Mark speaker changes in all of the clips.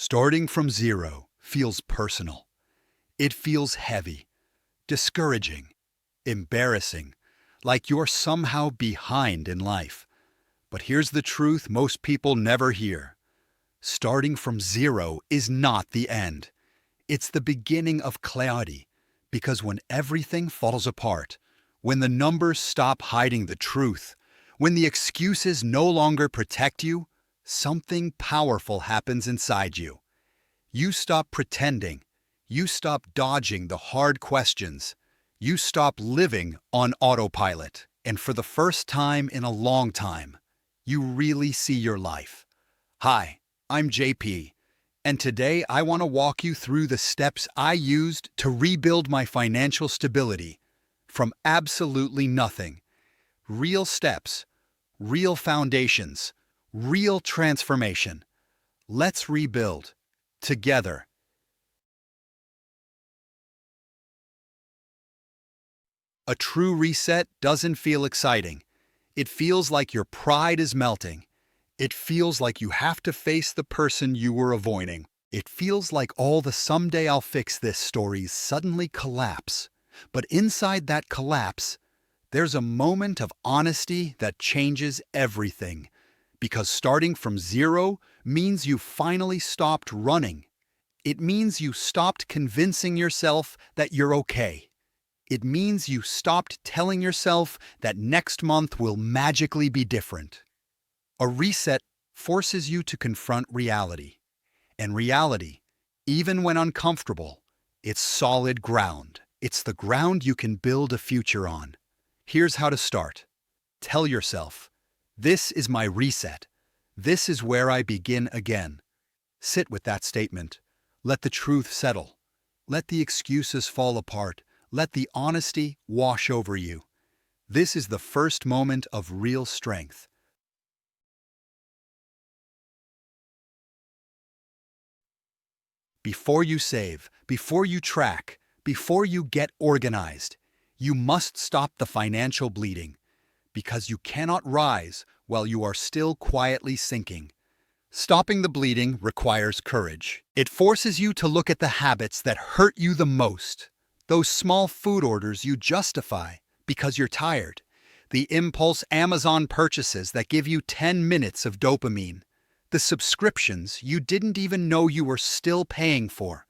Speaker 1: Starting from zero feels personal. It feels heavy, discouraging, embarrassing, like you're somehow behind in life. But here's the truth most people never hear. Starting from zero is not the end. It's the beginning of clarity, because when everything falls apart, when the numbers stop hiding the truth, when the excuses no longer protect you, something powerful happens inside you. You stop pretending. You stop dodging the hard questions. You stop living on autopilot. And for the first time in a long time, you really see your life. Hi, I'm JP, and today I want to walk you through the steps I used to rebuild my financial stability from absolutely nothing. Real steps, real foundations, real transformation. Let's rebuild together. A true reset doesn't feel exciting. It feels like your pride is melting. It feels like you have to face the person you were avoiding. It feels like all the "someday I'll fix this" stories suddenly collapse. But inside that collapse, there's a moment of honesty that changes everything. Because starting from zero means you finally stopped running. It means you stopped convincing yourself that you're okay. It means you stopped telling yourself that next month will magically be different. A reset forces you to confront reality. And reality, even when uncomfortable, it's solid ground. It's the ground you can build a future on. Here's how to start. Tell yourself, this is my reset. This is where I begin again. Sit with that statement. Let the truth settle. Let the excuses fall apart. Let the honesty wash over you. This is the first moment of real strength. Before you save, before you track, before you get organized, you must stop the financial bleeding, because you cannot rise while you are still quietly sinking. Stopping the bleeding requires courage. It forces you to look at the habits that hurt you the most, those small food orders you justify because you're tired, the impulse Amazon purchases that give you 10 minutes of dopamine, the subscriptions you didn't even know you were still paying for,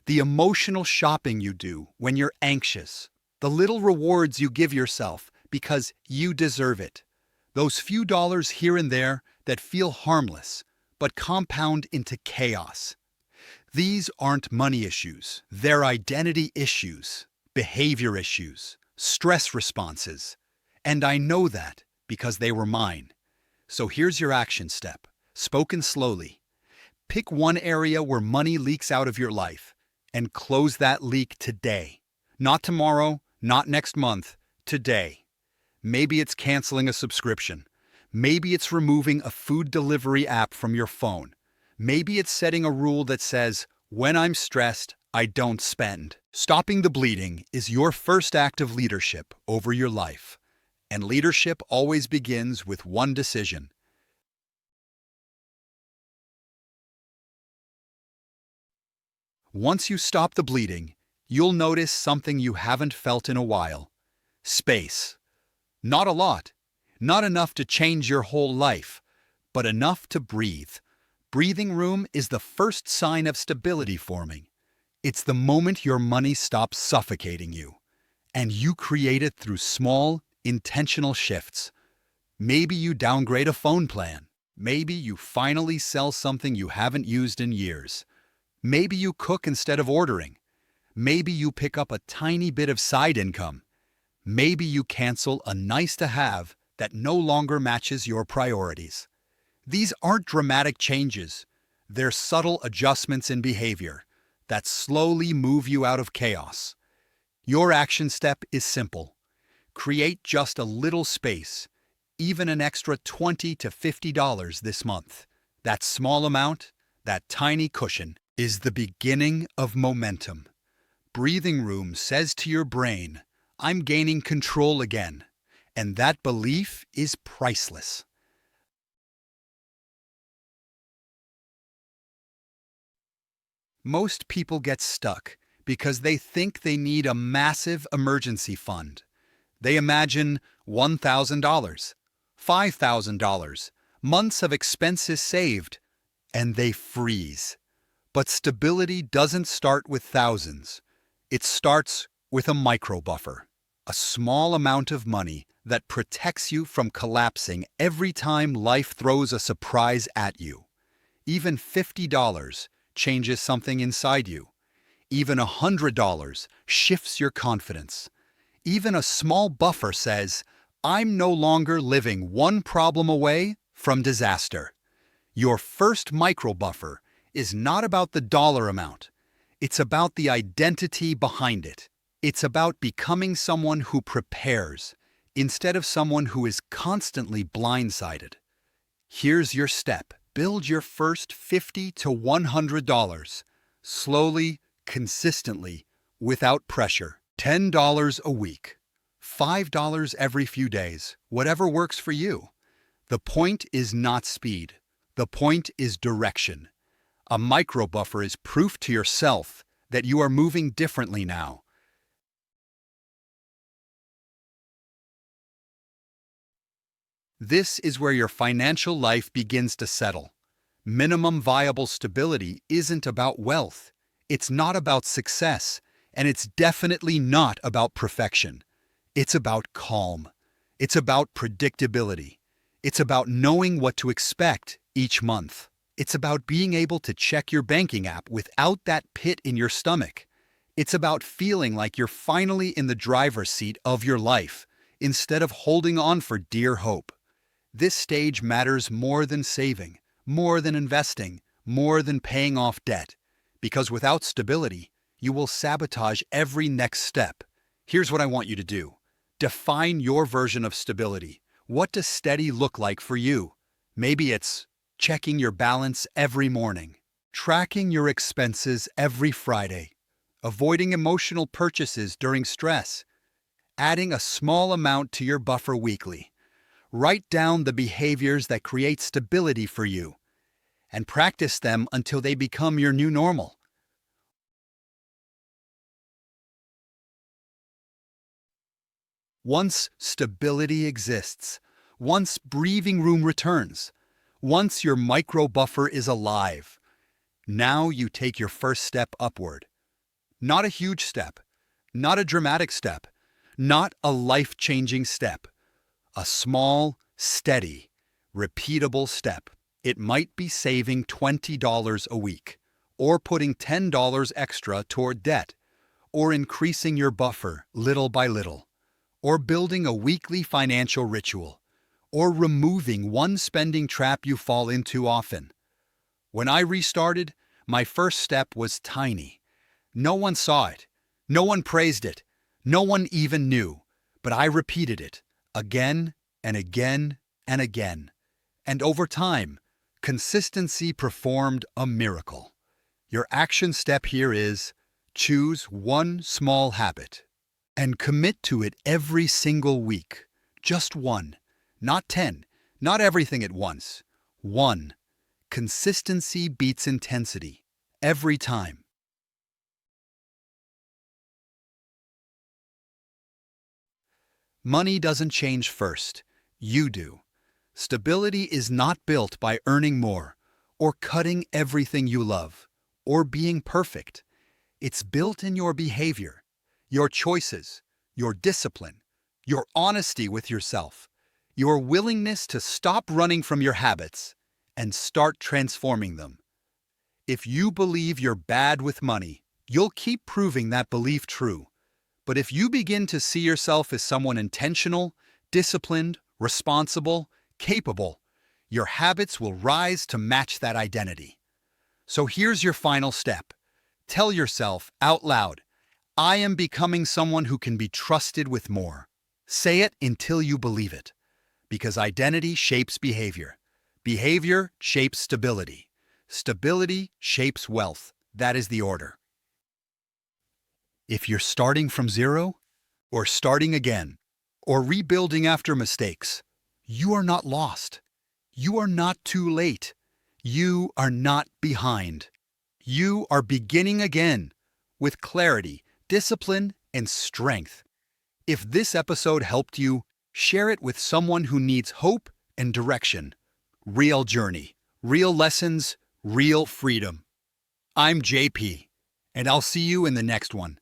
Speaker 1: the emotional shopping you do when you're anxious, the little rewards you give yourself because you deserve it, those few dollars here and there that feel harmless but compound into chaos. These aren't money issues, they're identity issues, behavior issues, stress responses. And I know that because they were mine. So here's your action step, spoken slowly. Pick one area where money leaks out of your life and close that leak today. Not tomorrow, not next month, today. Maybe it's canceling a subscription. Maybe it's removing a food delivery app from your phone. Maybe it's setting a rule that says, when I'm stressed, I don't spend. Stopping the bleeding is your first act of leadership over your life. And leadership always begins with one decision. Once you stop the bleeding, you'll notice something you haven't felt in a while. Space. Not a lot. Not enough to change your whole life, but enough to breathe. Breathing room is the first sign of stability forming. It's the moment your money stops suffocating you. And you create it through small, intentional shifts. Maybe you downgrade a phone plan. Maybe you finally sell something you haven't used in years. Maybe you cook instead of ordering. Maybe you pick up a tiny bit of side income. Maybe you cancel a nice-to-have that no longer matches your priorities. These aren't dramatic changes. They're subtle adjustments in behavior that slowly move you out of chaos. Your action step is simple. Create just a little space, even an extra $20 to $50 this month. That small amount, that tiny cushion, is the beginning of momentum. Breathing room says to your brain, I'm gaining control again. And that belief is priceless. Most people get stuck because they think they need a massive emergency fund. They imagine $1,000, $5,000, months of expenses saved, and they freeze. But stability doesn't start with thousands. It starts with a micro buffer, a small amount of money that protects you from collapsing every time life throws a surprise at you. Even $50 changes something inside you. Even $100 shifts your confidence. Even a small buffer says, I'm no longer living one problem away from disaster. Your first micro buffer is not about the dollar amount. It's about the identity behind it. It's about becoming someone who prepares instead of someone who is constantly blindsided. Here's your step. Build your first $50 to $100. Slowly, consistently, without pressure. $10 a week. $5 every few days. Whatever works for you. The point is not speed. The point is direction. A micro buffer is proof to yourself that you are moving differently now. This is where your financial life begins to settle. Minimum viable stability isn't about wealth. It's not about success, and it's definitely not about perfection. It's about calm. It's about predictability. It's about knowing what to expect each month. It's about being able to check your banking app without that pit in your stomach. It's about feeling like you're finally in the driver's seat of your life, instead of holding on for dear hope. This stage matters more than saving, more than investing, more than paying off debt. Because without stability, you will sabotage every next step. Here's what I want you to do. Define your version of stability. What does steady look like for you? Maybe it's checking your balance every morning, tracking your expenses every Friday, avoiding emotional purchases during stress, adding a small amount to your buffer weekly. Write down the behaviors that create stability for you and practice them until they become your new normal. Once stability exists, once breathing room returns, once your micro buffer is alive, now you take your first step upward. Not a huge step, not a dramatic step, not a life-changing step. A small, steady, repeatable step. It might be saving $20 a week, or putting $10 extra toward debt, or increasing your buffer little by little, or building a weekly financial ritual, or removing one spending trap you fall into often. When I restarted, my first step was tiny. No one saw it. No one praised it. No one even knew. But I repeated it. Again and again and again. And over time, consistency performed a miracle. Your action step here is choose one small habit and commit to it every single week. Just one, not 10, not everything at once. One. Consistency beats intensity every time. Money doesn't change first. You do. Stability is not built by earning more, or cutting everything you love, or being perfect. It's built in your behavior, your choices, your discipline, your honesty with yourself, your willingness to stop running from your habits and start transforming them. If you believe you're bad with money, you'll keep proving that belief true. But if you begin to see yourself as someone intentional, disciplined, responsible, capable, your habits will rise to match that identity. So here's your final step. Tell yourself out loud, I am becoming someone who can be trusted with more. Say it until you believe it. Because identity shapes behavior. Behavior shapes stability. Stability shapes wealth. That is the order. If you're starting from zero, or starting again, or rebuilding after mistakes, you are not lost. You are not too late. You are not behind. You are beginning again with clarity, discipline, and strength. If this episode helped you, share it with someone who needs hope and direction. Real journey, real lessons, real freedom. I'm JP, and I'll see you in the next one.